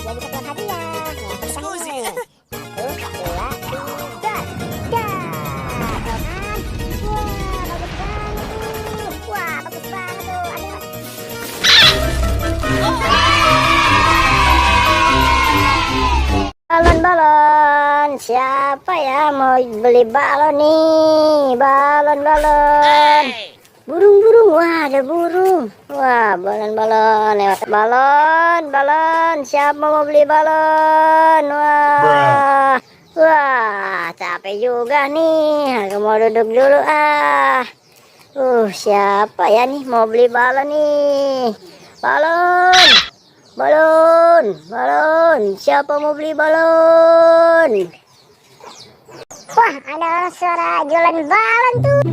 dia bisa keluar hadiah. Nih, aku pecahin nih. 1, 2, 3. Dah. Tuh kan? Wah, bagus banget tuh. Wah, bagus banget tuh. Aduh. Balon-balon, siapa ya mau beli balon nih? Balon-balon. Burung-burung, wah ada burung. Wah, balon-balon lewat. Balon, siapa mau beli balon? Wah, wah, capek juga nih. Aku mau duduk dulu ah. Siapa ya nih mau beli balon nih? Balon, siapa mau beli balon? Wah, ada suara jualan balon tuh.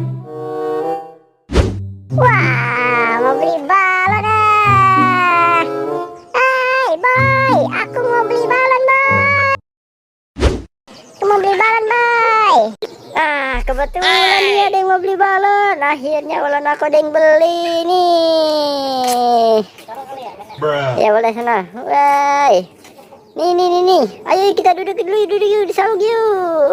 Wah, mau beli balon ah. Hai, boy, aku mau beli balon, boy. Aku mau beli balon, boy. Kebetulan nih ada yang mau beli balon. Akhirnya balon aku ada yang beli nih. Ya boleh sana. Woi. Nih. Ayo kita duduk yuk di saung yuk.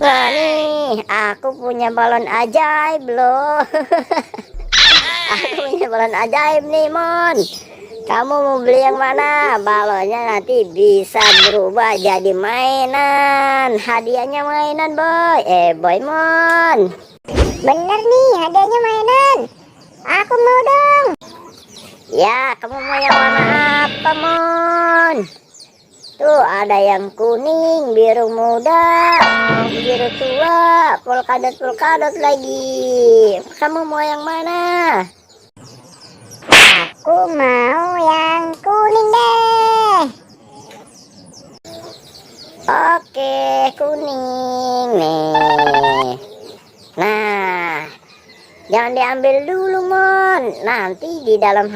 Wah nih, aku punya balon ajaib loh. Aku punya balon ajaib nih, Mon. Kamu mau beli yang mana? Balonnya nanti bisa berubah jadi mainan. Hadiahnya mainan, boy. Boy, Mon. Bener nih, hadiahnya mainan. Aku mau dong. Ya, kamu mau yang mana apa, Mon? Tuh ada yang kuning, biru muda, biru tua, polkadot lagi. Kamu mau yang mana? Aku mau yang kuning deh. Oke, kuning nih. Nah, jangan diambil dulu, Mon. Nanti di dalam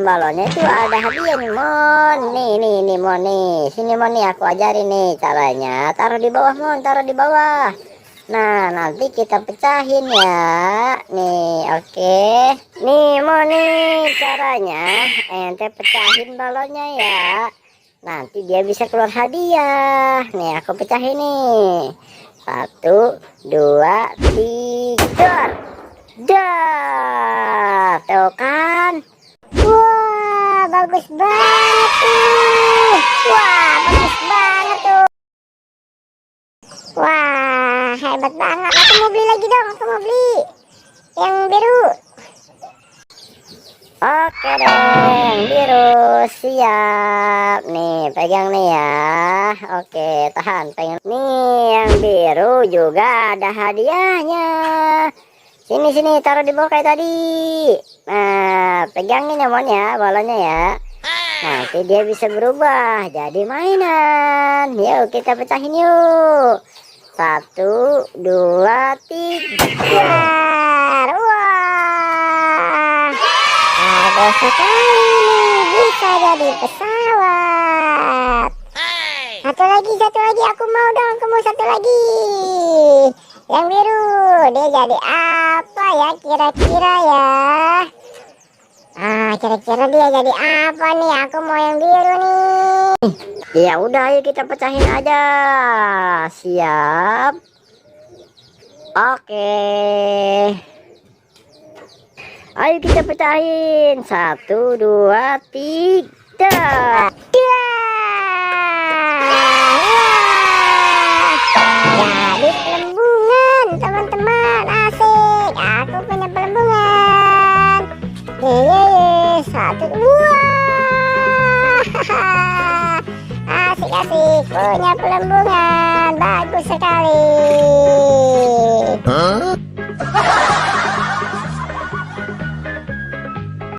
balonnya itu ada hadiah nih, Mon. Nih, Mon nih. Sini, Mon nih, aku ajarin nih caranya. Taruh di bawah, Mon. Taruh di bawah. Nah, nanti kita pecahin ya. Nih, oke. Nih, Mon nih caranya. Ente pecahin balonnya ya. Nanti dia bisa keluar hadiah. Nih, aku pecahin nih. 1, 2, 3. Dah, tuh kan? Wah, bagus banget tuh. Wah, bagus banget tuh. Wah, hebat banget. Aku mau beli lagi dong. Aku mau beli yang biru. Oke deh, yang biru siap. Nih, pegang nih ya. Oke, tahan, pegang. Nih, yang biru juga ada hadiahnya. Sini, taruh di bawah kayak tadi. Nah, pegangin ya, Mon ya, balonnya ya. Nanti dia bisa berubah jadi mainan. Yuk, kita pecahin yuk. 1, 2, 3. Wah, ada sekali nih, bisa jadi pesawat. Satu lagi, aku mau dong, aku mau satu lagi. Yang biru, dia jadi apa ya kira-kira ya? Kira-kira dia jadi apa nih? Aku mau yang biru nih. Ya udah, ayo kita pecahin aja. Siap. Oke. Ayo kita pecahin. 1, 2, 3. Jadi pelembungan, teman-teman. Asik. Aku punya pelembungan. Ye, 1. Wah. Asik. Punya pelembungan. Bagus sekali.